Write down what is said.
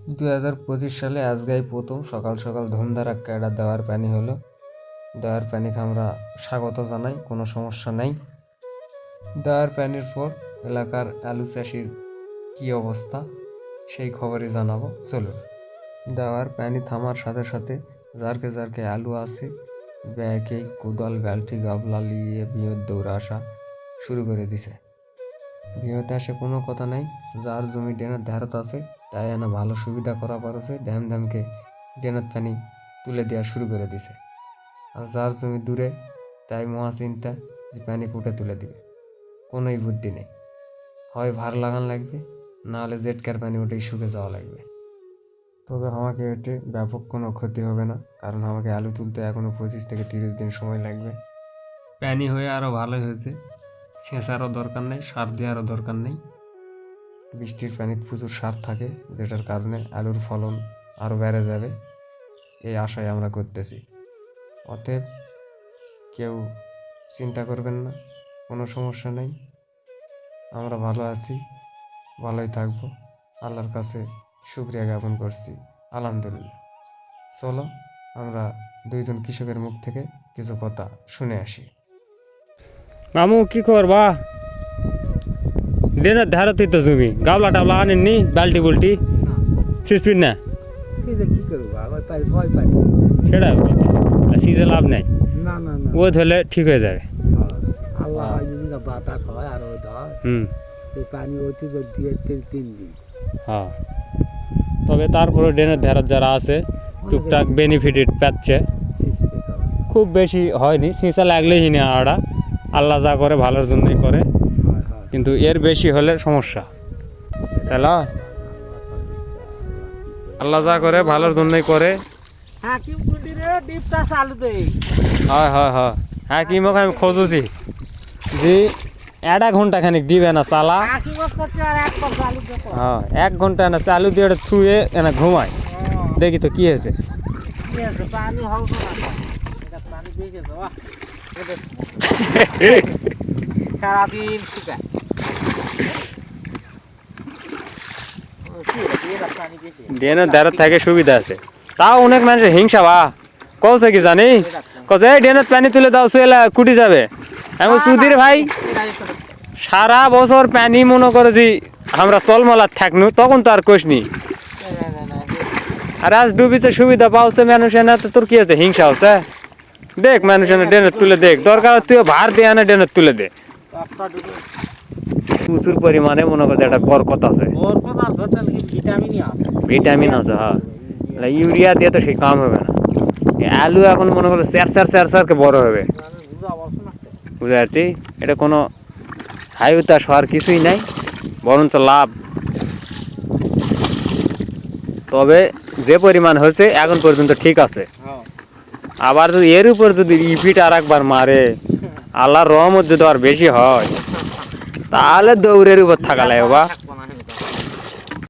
2025 সালে আজগাই প্রথম সকাল সকাল ধুমধারাক্কা এটা দেওয়ার পানি হলো। দেওয়ার পানিকে আমরা স্বাগত জানাই, কোনো সমস্যা নাই। দেওয়ার পানির পর এলাকার আলু চাষির কী অবস্থা সেই খবরই জানাবো। চলুন। দেওয়ার পানি থামার সাথে সাথে যারকে যারকে আলু আছে ব্যাগে কোদাল বালতি গাবলা নিয়ে বিয়ত দৌড়ে আসা শুরু করে দিছে। বিয়তে আসে কোনো কথা নাই, যার জমি ডেনার ধারত আছে তাই এনে ভালো সুবিধা করা পারছে, ধ্যাম ধ্যামকে ডেনার পানি তুলে দেওয়া শুরু করে দিছে। আর যার জমি দূরে তাই মহা চিন্তা যে পানি কুটে তুলে দিবে, কোনোই বুদ্ধি নেই। হয় ভার লাগান লাগবে, নাহলে জেটকার পানি ওটাই শুকে যাওয়া লাগবে। তবে আমাকে এতে ব্যাপক কোনো ক্ষতি হবে না, কারণ আমাকে আলু তুলতে এখনও 25 থেকে 30 দিন সময় লাগবে। পানি হয়ে আরও ভালোই হয়েছে, সেচারও দরকার নেই, সার দেওয়ারও দরকার নেই। বৃষ্টির পানিতে প্রচুর সার থাকে, যেটার কারণে আলুর ফলন আরও বেড়ে যাবে, এই আশায় আমরা করতেছি। অতএব কেউ চিন্তা করবেন না, কোনো সমস্যা নেই। আমরা ভালো আছি, ভালোই থাকবো। আল্লাহর কাছে শুকরিয়া জ্ঞাপন করছি, আলহামদুলিল্লাহ। চলো আমরা দুইজন কৃষকের মুখ থেকে কিছু কথা শুনে আসি। মামু কি করবা? ডেনের ধারতে তো জমি গাবলা টাবলা আনেননি, বাল্টি বুল্টি সিসপিন না কি করবো আবার ভয় পাই সেটা সিজে লাভ নেই। না না না ও ধরলে ঠিক হয়ে যাবে। আল্লাহ হয় যদি না বাতাস হয় আর ওই ধর এই পানি অতিরিক্ত দিয়ে 3 দিন। হ্যাঁ, তবে তারপরে ডেনের ধারত যারা আছে টুকটাক বেনিফিটেড পাচ্ছে, খুব বেশি হয়নি। সিঁচা লাগলেই হিনে আড়া, আল্লাহ যা করে ভালোর জন্যই করে, কিন্তু এর বেশি হলে সমস্যা। তাহলে আল্লাহ যা করে ভালোর জন্যই করে। হয় হয় হয়, হ্যাঁ কি মোক আমি খোঁজছি যে 1 ঘন্টা খানিক দিবে না চালা। হ্যাঁ 1 ঘন্টা না চালু দিয়ে থুয়ে এনে ঘুমায়, দেখি তো কি হয়েছে। সারাদিন ড্রেনের ধারে থেকে সুবিধা আছে, তাও অনেক মানুষের হিংসা বা কৌছে কি জানি কছে এই ড্রেনের পানি তুলে দাও সুয়েলা কুটি যাবে। এমন সুধীর ভাই সারা বছর পানি মনে করে যে আমরা চলমলার থাকনু, তখন তো আর কোষনি। আর আজ ডুবিতে সুবিধা পাওছে মানুষের না, তোর কি আছে হিংসা হচ্ছে? দেখ মানুষের ড্রেনের তুলে দেখ, দরকার তুই ভার দিয়ে আনে ড্রেনের তুলে দে। প্রচুর পরিমাণে মনে করছে একটা বরকত আছে, ভিটামিন আছে। হ্যাঁ ইউরিয়া দিয়ে তো সেই কাম হবে না। আলু এখন মনে করো চারকে বড় হবে, বুঝতে পারছি। এটা কোনো হাই উতাস হওয়ার কিছুই নাই, বরঞ্চ লাভ। তবে যে পরিমাণ হয়েছে এখন পর্যন্ত ঠিক আছে। আবার যদি এর উপর যদি ইপিট আর একবার মারে, আল্লাহর রহমত যদি আর বেশি হয়, তাহলে দৌড়ের উপর থাকা লাগবে বা।